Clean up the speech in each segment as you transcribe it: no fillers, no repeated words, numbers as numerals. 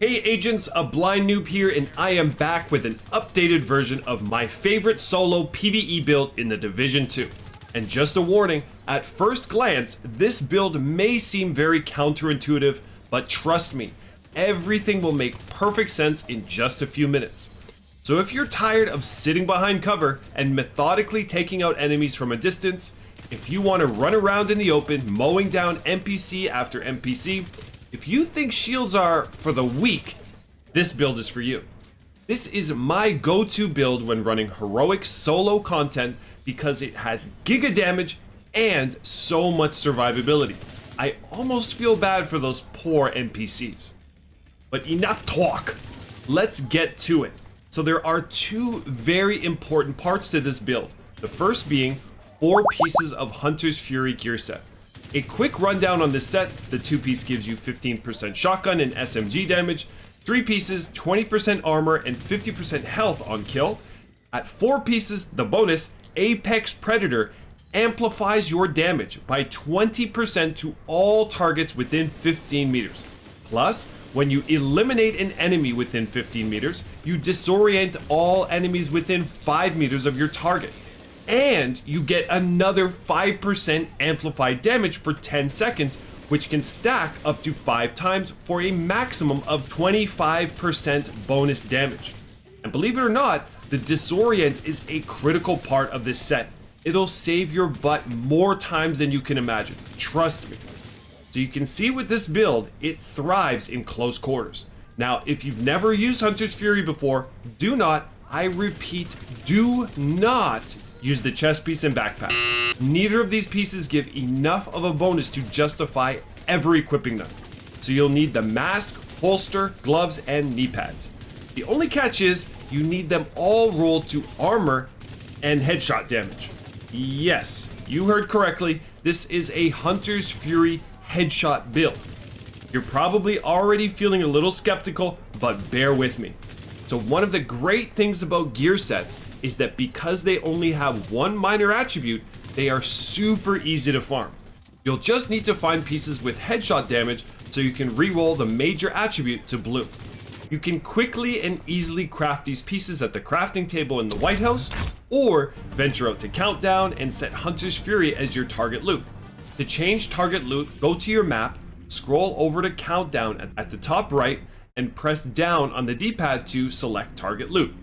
Hey agents, a blind noob here, and I am back with an updated version of my favorite solo PvE build in the Division 2. And just a warning, at first glance, this build may seem very counterintuitive, but trust me, everything will make perfect sense in just a few minutes. So if you're tired of sitting behind cover and methodically taking out enemies from a distance, if you want to run around in the open, mowing down NPC after NPC, if you think shields are for the weak, this build is for you. This is my go-to build when running heroic solo content because it has giga damage and so much survivability. I almost feel bad for those poor NPCs. But enough talk, let's get to it. So there are two very important parts to this build. The first being 4 pieces of Hunter's Fury gear set. A quick rundown on this set: the 2-piece gives you 15% shotgun and SMG damage, 3 pieces, 20% armor and 50% health on kill. At 4 pieces, the bonus, Apex Predator, amplifies your damage by 20% to all targets within 15 meters. Plus, when you eliminate an enemy within 15 meters, you disorient all enemies within 5 meters of your target. And you get another 5% amplified damage for 10 seconds, which can stack up to 5 times for a maximum of 25% bonus damage. And believe it or not, the disorient is a critical part of this set. It'll save your butt more times than you can imagine, trust me. So you can see with this build, it thrives in close quarters. Now, if you've never used Hunter's Fury before, do not, I repeat, do not use the chest piece and backpack. Neither of these pieces give enough of a bonus to justify ever equipping them. So you'll need the mask, holster, gloves, and knee pads. The only catch is you need them all rolled to armor and headshot damage. Yes, you heard correctly, this is a Hunter's Fury headshot build. You're probably already feeling a little skeptical, but bear with me. So one of the great things about gear sets is that because they only have one minor attribute, they are super easy to farm. You'll just need to find pieces with headshot damage so you can reroll the major attribute to blue. You can quickly and easily craft these pieces at the crafting table in the White House, or venture out to Countdown and set Hunter's Fury as your target loot. To change target loot, go to your map, scroll over to Countdown at the top right, and press down on the D-pad to select target loot.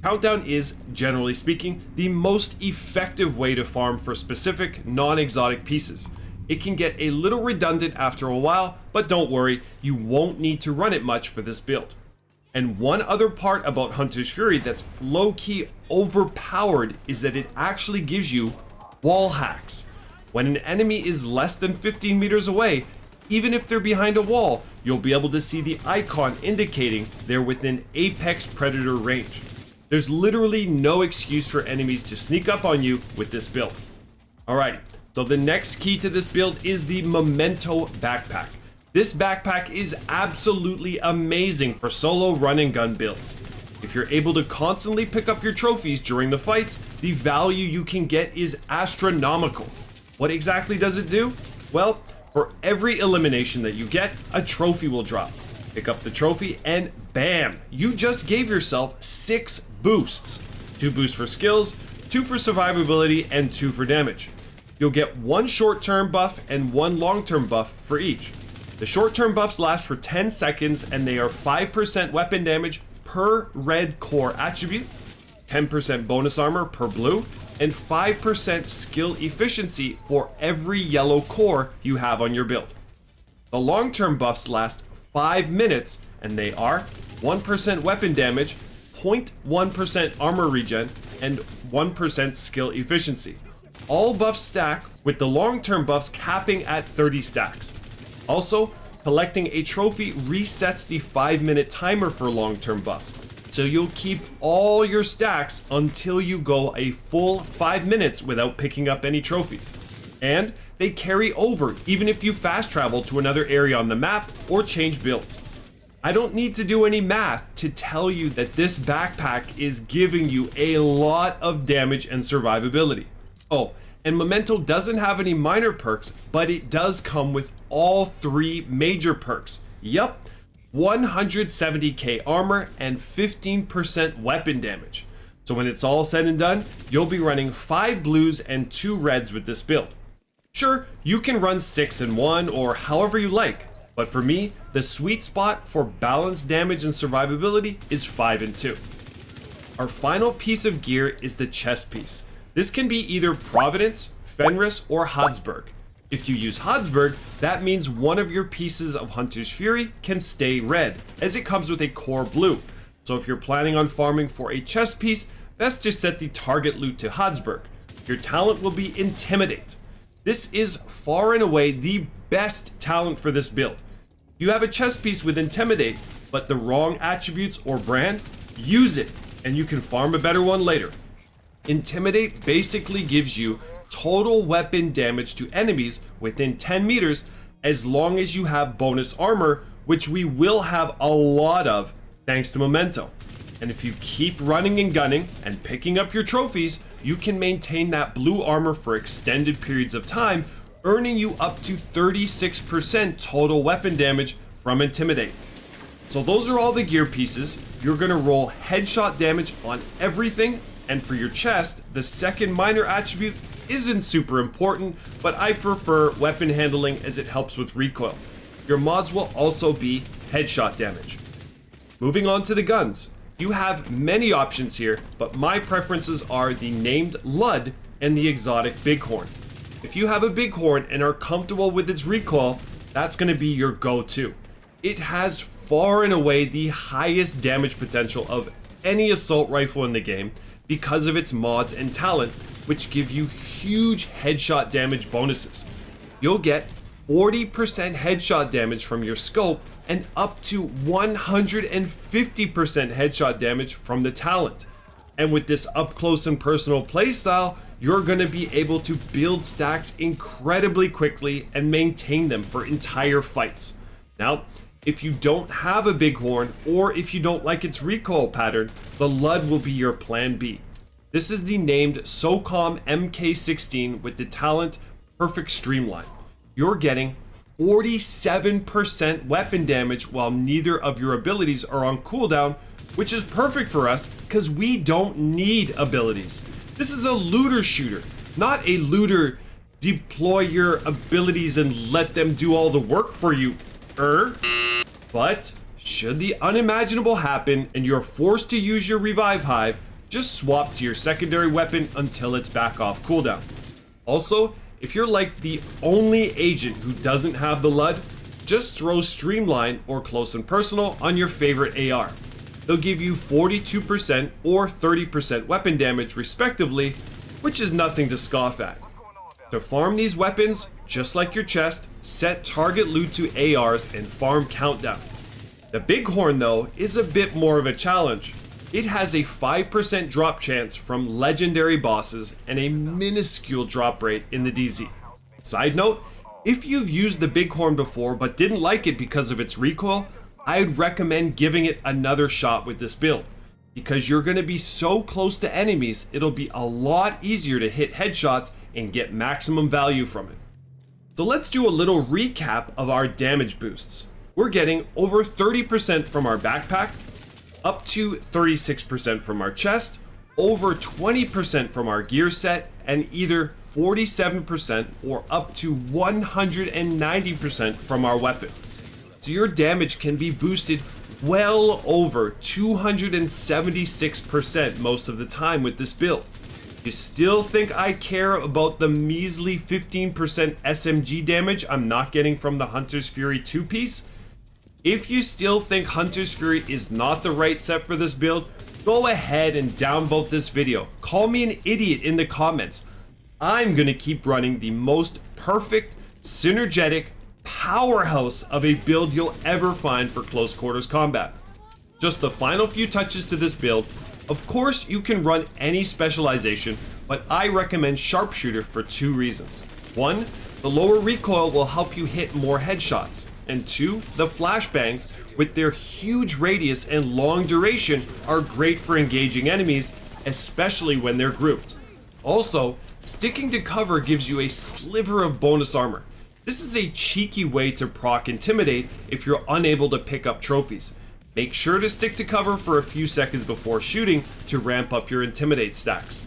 Countdown is, generally speaking, the most effective way to farm for specific non-exotic pieces. It can get a little redundant after a while, but don't worry, you won't need to run it much for this build. And one other part about Hunter's Fury that's low-key overpowered is that it actually gives you wall hacks. When an enemy is less than 15 meters away, even if they're behind a wall, you'll be able to see the icon indicating they're within Apex Predator range. There's literally no excuse for enemies to sneak up on you with this build. Alright, so the next key to this build is the Memento backpack. This backpack is absolutely amazing for solo run and gun builds. If you're able to constantly pick up your trophies during the fights, the value you can get is astronomical. What exactly does it do? Well, for every elimination that you get, a trophy will drop. Pick up the trophy and bam, you just gave yourself 6 boosts. 2 boosts for skills, 2 for survivability, and 2 for damage. You'll get 1 short-term buff and 1 long-term buff for each. The short-term buffs last for 10 seconds and they are 5% weapon damage per red core attribute, 10% bonus armor per blue, and 5% skill efficiency for every yellow core you have on your build. The long-term buffs last 5 minutes and they are 1% weapon damage, 0.1% armor regen, and 1% skill efficiency. All buffs stack, with the long-term buffs capping at 30 stacks. Also, collecting a trophy resets the 5-minute timer for long-term buffs. So you'll keep all your stacks until you go a full 5 minutes without picking up any trophies. And they carry over even if you fast travel to another area on the map or change builds. I don't need to do any math to tell you that this backpack is giving you a lot of damage and survivability. Oh, and Memento doesn't have any minor perks, but it does come with all 3 major perks. Yup, 170k armor, and 15% weapon damage. So when it's all said and done, you'll be running 5 blues and 2 reds with this build. Sure, you can run 6 and 1 or however you like, but for me, the sweet spot for balanced damage and survivability is 5 and 2. Our final piece of gear is the chest piece. This can be either Providence, Fenris, or Hadsburg. If you use Hadsburg, that means one of your pieces of Hunter's Fury can stay red, as it comes with a core blue. So if you're planning on farming for a chest piece, best just set the target loot to Hadsburg. Your talent will be Intimidate. This is far and away the best talent for this build. If you have a chest piece with Intimidate, but the wrong attributes or brand, use it, and you can farm a better one later. Intimidate basically gives you total weapon damage to enemies within 10 meters as long as you have bonus armor, which we will have a lot of thanks to Memento. And if you keep running and gunning and picking up your trophies, you can maintain that blue armor for extended periods of time, earning you up to 36% total weapon damage from Intimidate. So those are all the gear pieces. You're gonna roll headshot damage on everything, and for your chest, the second minor attribute isn't super important, but I prefer weapon handling as it helps with recoil. Your mods will also be headshot damage. Moving on to the guns. You have many options here, but my preferences are the named Lud and the exotic Bighorn. If you have a Bighorn and are comfortable with its recoil, that's going to be your go-to. It has far and away the highest damage potential of any assault rifle in the game because of its mods and talent, which give you huge headshot damage bonuses. You'll get 40% headshot damage from your scope and up to 150% headshot damage from the talent. And with this up close and personal playstyle, you're going to be able to build stacks incredibly quickly and maintain them for entire fights. Now, if you don't have a Bighorn or if you don't like its recoil pattern, the Lud will be your plan B. This is the named SOCOM MK16 with the talent Perfect Streamline. You're getting 47% weapon damage while neither of your abilities are on cooldown, which is perfect for us because we don't need abilities. This is a looter shooter, not a looter deploy your abilities and let them do all the work for you. But should the unimaginable happen and you're forced to use your revive hive, just swap to your secondary weapon until it's back off cooldown. Also, if you're like the only agent who doesn't have the Lud, just throw Streamline or Close and Personal on your favorite AR. They'll give you 42% or 30% weapon damage respectively, which is nothing to scoff at. To farm these weapons, just like your chest, set target loot to ARs and farm countdown. The Bighorn though is a bit more of a challenge. It has a 5% drop chance from legendary bosses and a minuscule drop rate in the DZ. Side note, if you've used the Bighorn before but didn't like it because of its recoil, I'd recommend giving it another shot with this build. Because you're going to be so close to enemies, it'll be a lot easier to hit headshots and get maximum value from it. So let's do a little recap of our damage boosts. We're getting over 30% from our backpack, up to 36% from our chest, over 20% from our gear set, and either 47% or up to 190% from our weapon. So your damage can be boosted well over 276% most of the time with this build. You still think I care about the measly 15% SMG damage I'm not getting from the Hunter's Fury 2-piece? If you still think Hunter's Fury is not the right set for this build, go ahead and downvote this video. Call me an idiot in the comments. I'm gonna keep running the most perfect, synergetic powerhouse of a build you'll ever find for close quarters combat. Just the final few touches to this build. Of course, you can run any specialization, but I recommend Sharpshooter for 2 reasons. 1, the lower recoil will help you hit more headshots. And 2, the flashbangs, with their huge radius and long duration, are great for engaging enemies, especially when they're grouped. Also, sticking to cover gives you a sliver of bonus armor. This is a cheeky way to proc Intimidate if you're unable to pick up trophies. Make sure to stick to cover for a few seconds before shooting to ramp up your Intimidate stacks.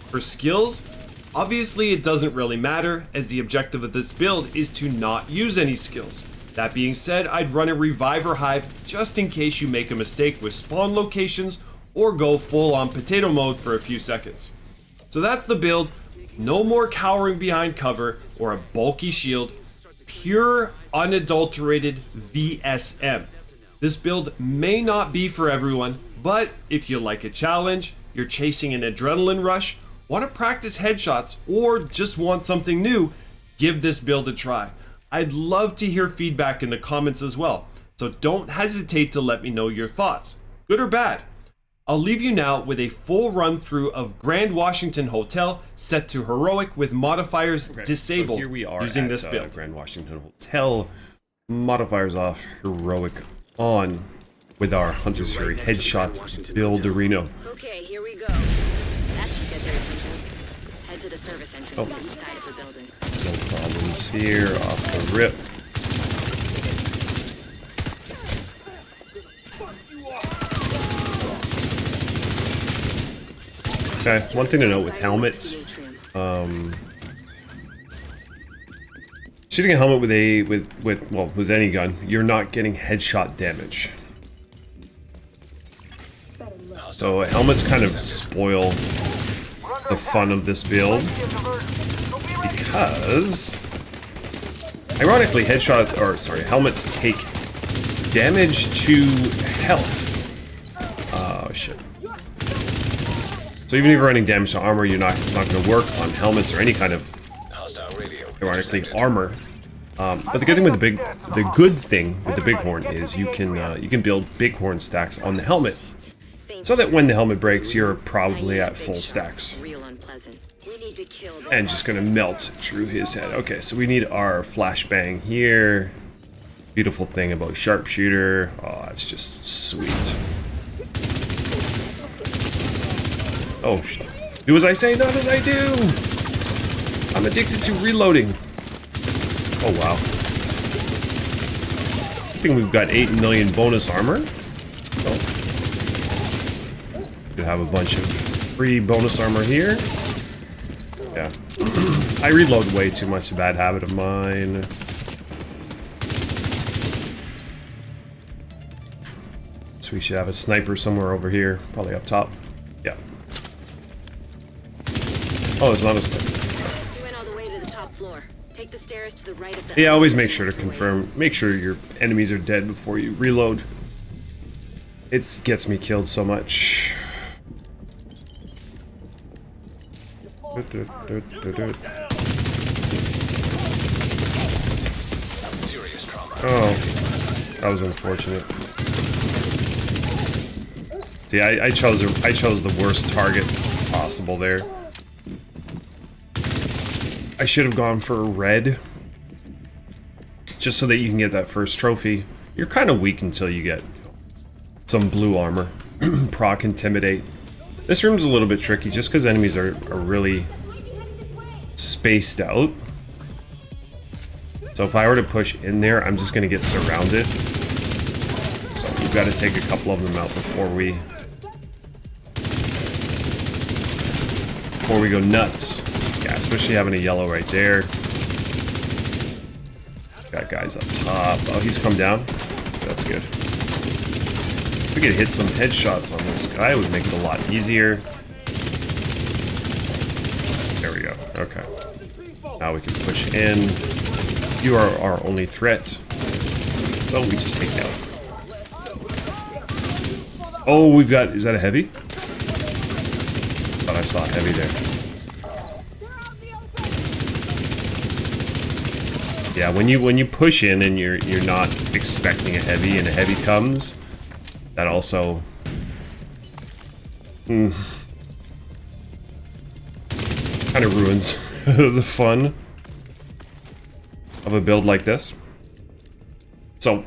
For skills, obviously it doesn't really matter, as the objective of this build is to not use any skills. That being said, I'd run a Reviver Hive just in case you make a mistake with spawn locations or go full on potato mode for a few seconds. So that's the build. No more cowering behind cover or a bulky shield. Pure, unadulterated VSM. This build may not be for everyone, but if you like a challenge, you're chasing an adrenaline rush, want to practice headshots, or just want something new, give this build a try. I'd love to hear feedback in the comments as well, so don't hesitate to let me know your thoughts, good or bad. I'll leave you now with a full run through of Grand Washington Hotel set to heroic with modifiers disabled, so here we are using this build. Grand Washington Hotel, modifiers off, heroic on with our Hunter's Fury headshot build-arena. Okay, here we go. That should get their attention. Head to the service entrance on the east side of the building. No problems here, off the rip. Okay, one thing to note with helmets, shooting a helmet with any gun, you're not getting headshot damage. So helmets kind of spoil the fun of this build because, ironically, helmets take damage to health. Oh shit. So even if you're running damage to armor, it's not going to work on helmets or any kind of, ironically, armor. But the good thing with the Bighorn is you can build Bighorn stacks on the helmet, so that when the helmet breaks, you're probably at full stacks and just going to melt through his head. Okay, so we need our flashbang here. Beautiful thing about sharpshooter. Oh, it's just sweet. Oh, do as I say, not as I do! I'm addicted to reloading. Oh, wow. I think we've got 8 million bonus armor. Oh. We have a bunch of free bonus armor here. Yeah. I reload way too much, a bad habit of mine. So we should have a sniper somewhere over here, probably up top. Yeah. Oh, it's not a sniper. You went all the way to the top floor. Take the stairs to the right of the. Yeah, always make sure to confirm. Make sure your enemies are dead before you reload. It gets me killed so much. Oh, that was unfortunate. See, I chose the worst target possible there. I should have gone for a red, just so that you can get that first trophy. You're kind of weak until you get some blue armor. Proc Intimidate. This room's a little bit tricky just because enemies are really spaced out. So if I were to push in there, I'm just going to get surrounded. So we've got to take a couple of them out before we go nuts. Yeah, especially having a yellow right there. Got guys up top. Oh, he's come down. That's good. If we could hit some headshots on this guy, it would make it a lot easier. There we go. Okay. Now we can push in. You are our only threat. So we just take down. Oh, we've got... Is that a heavy? Thought I saw a heavy there. Yeah, when you push in and you're not expecting a heavy and a heavy comes, that also kind of ruins the fun of a build like this. So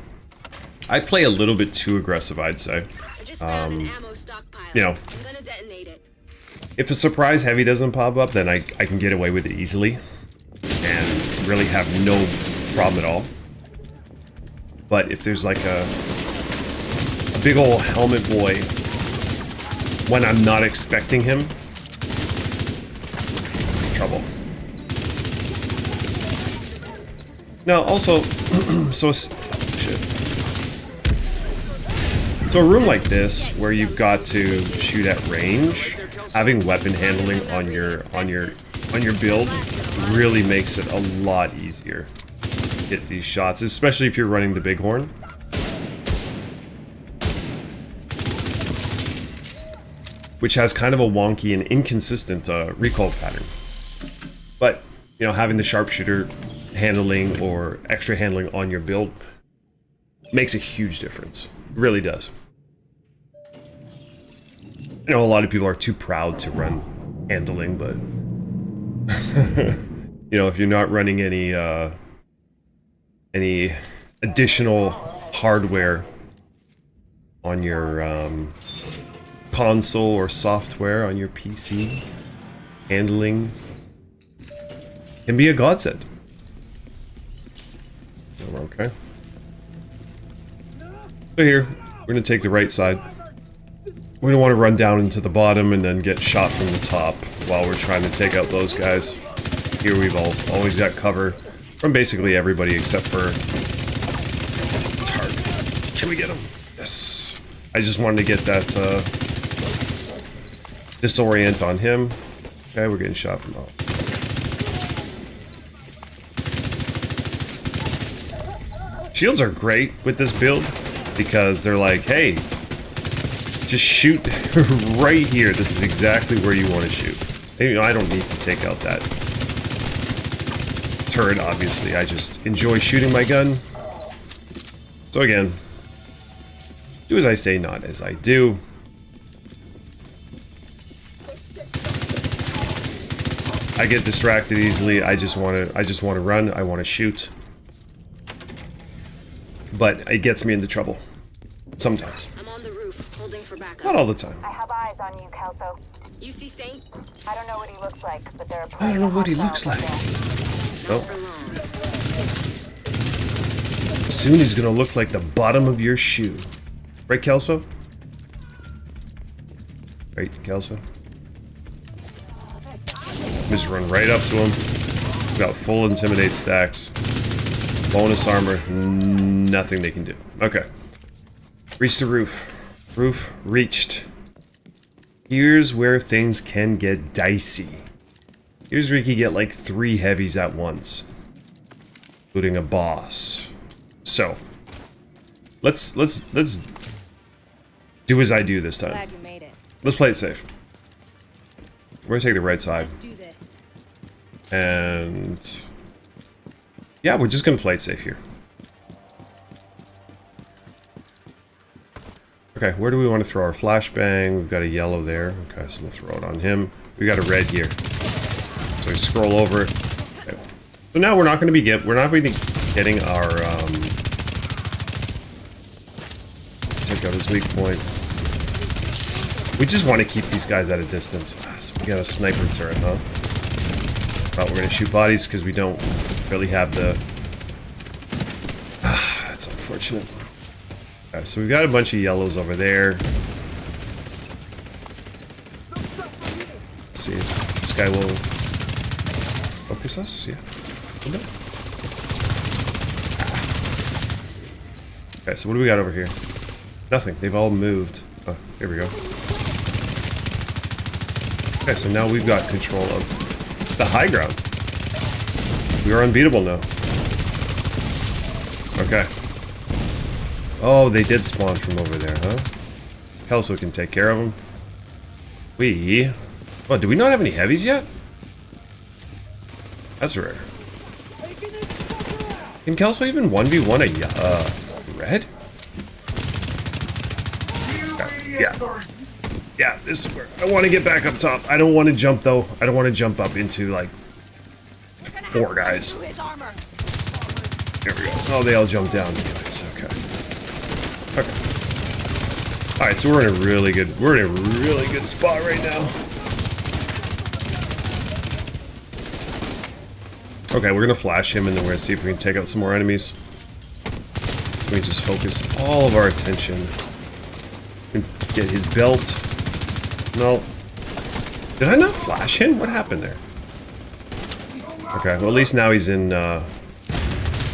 I play a little bit too aggressive, I'd say. You know, if a surprise heavy doesn't pop up, then I can get away with it easily and really have no problem at all. But if there's like a big old helmet boy when I'm not expecting him, trouble. Now also, shit. So a room like this, where you've got to shoot at range, having weapon handling on your build really makes it a lot easier to hit these shots, especially if you're running the Bighorn. Which has kind of a wonky and inconsistent recoil pattern. But, you know, having the sharpshooter handling or extra handling on your build makes a huge difference. It really does. I know a lot of people are too proud to run handling, but you know, if you're not running any additional hardware on your console or software on your PC, handling can be a godsend. So we're okay. So here, we're gonna take the right side. We don't want to run down into the bottom and then get shot from the top while we're trying to take out those guys. Here we've always got cover from basically everybody except for Target. Can we get him? Yes. I just wanted to get that disorient on him. Okay, we're getting shot from all. Shields are great with this build because they're like, hey, just shoot right here. This is exactly where you want to shoot. You know, I don't need to take out that turret, obviously. I just enjoy shooting my gun. So again, do as I say, not as I do. I get distracted easily. I just want to run. I want to shoot. But it gets me into trouble. Sometimes. I'm on the roof, holding for backup. Not all the time. I have eyes on you, Kelso. You see Saint? I don't know what he looks like, but there are I don't know what he looks like. Not for long. Soon he's gonna look like the bottom of your shoe. Right, Kelso? Right, Kelso? Just run right up to him. Got full Intimidate stacks. Bonus armor. Nothing they can do. Okay. Reach the roof. Roof reached. Here's where things can get dicey. Here's where you can get like 3 heavies at once, including a boss. So, let's do as I do this time. Glad you made it. Let's play it safe. We're gonna take the right side, Let's do this. and yeah, we're just gonna play it safe here. Okay, where do we want to throw our flashbang? We've got a yellow there. Okay, so we'll throw it on him. We got a red here. So we scroll over it. Okay. So now we're not going to be getting our take out his weak point. We just want to keep these guys at a distance. So we got a sniper turret, huh? Thought we're going to shoot bodies because we don't really have the. That's unfortunate. Okay, so we've got a bunch of yellows over there. Let's see if this guy will focus us. Yeah. Okay, so what do we got over here? Nothing. They've all moved. Oh, here we go. Okay, so now we've got control of the high ground. We are unbeatable now. Okay. Oh, they did spawn from over there, huh? Kelso can take care of them. Oh, do we not have any heavies yet? That's rare. Can Kelso even 1v1 a red? Yeah. Yeah, this is where I want to get back up top. I don't want to jump, though. I don't want to jump up into, like, 4 guys. There we go. Oh, they all jumped down. Anyways, okay. Okay. Alright, so we're in a really good spot right now. Okay, we're gonna flash him and then we're gonna see if we can take out some more enemies. So we just focus all of our attention. We can get his belt. No. Did I not flash him? What happened there? Okay, well at least now he's in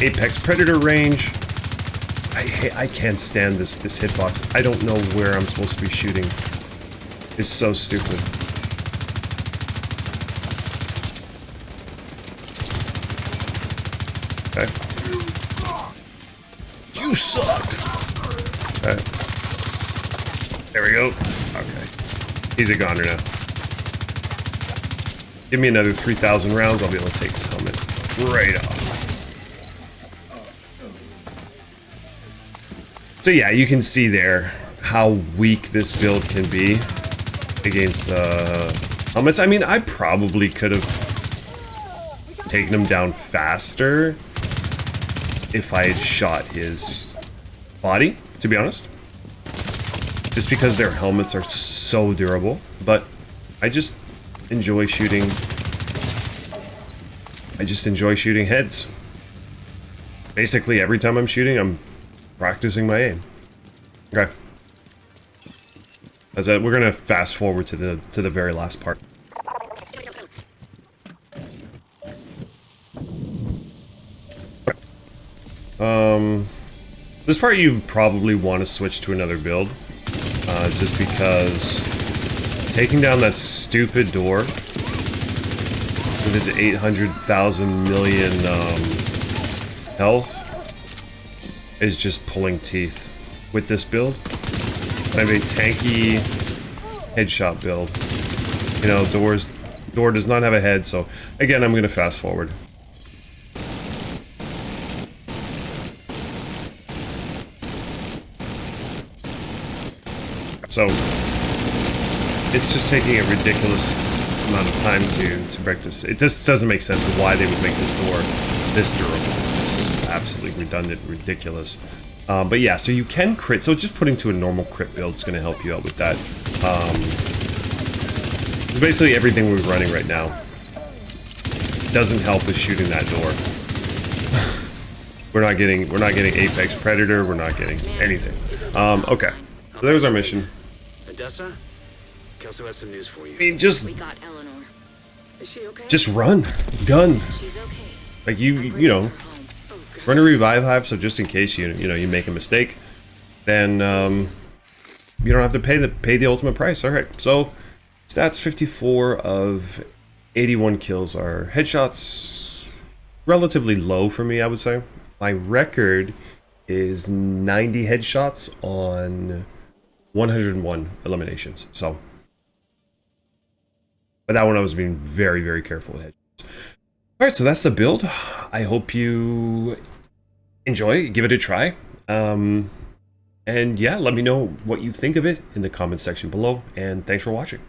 Apex Predator range. I can't stand this hitbox. I don't know where I'm supposed to be shooting. It's so stupid. Okay. You suck! Okay. There we go. Okay. He's a goner now. Give me another 3,000 rounds, I'll be able to take his helmet right off. So yeah, you can see there how weak this build can be against helmets. I mean, I probably could have taken him down faster if I had shot his body, to be honest. Just because their helmets are so durable. But I just enjoy shooting. I just enjoy shooting heads. Basically, every time I'm shooting, I'm practicing my aim. Okay. As we're gonna fast forward to the very last part. This part you probably want to switch to another build, just because taking down that stupid door with its 800,000 million health is just pulling teeth. With this build, I have a tanky headshot build. You know, door does not have a head, so again, I'm gonna fast forward. So it's just taking a ridiculous amount of time to break this. It just doesn't make sense why they would make this door this durable. This is absolutely redundant, ridiculous. But yeah, so you can crit. So just putting to a normal crit build is going to help you out with that. Basically everything we're running right now doesn't help with shooting that door. we're not getting Apex Predator. We're not getting anything. Okay, so there's our mission. Odessa, Kelso has some news for you. I mean, just We got Eleanor. Is she okay? just run, gun. She's okay. Like you know. Home. Run a revive hive, so just in case you make a mistake, then you don't have to pay the ultimate price. All right, so stats: 54 of 81 kills are headshots. Relatively low for me, I would say. My record is 90 headshots on 101 eliminations. So, but that one I was being very, very careful with headshots. All right, so that's the build. I hope you enjoy, give it a try. And yeah, let me know what you think of it in the comments section below. And thanks for watching.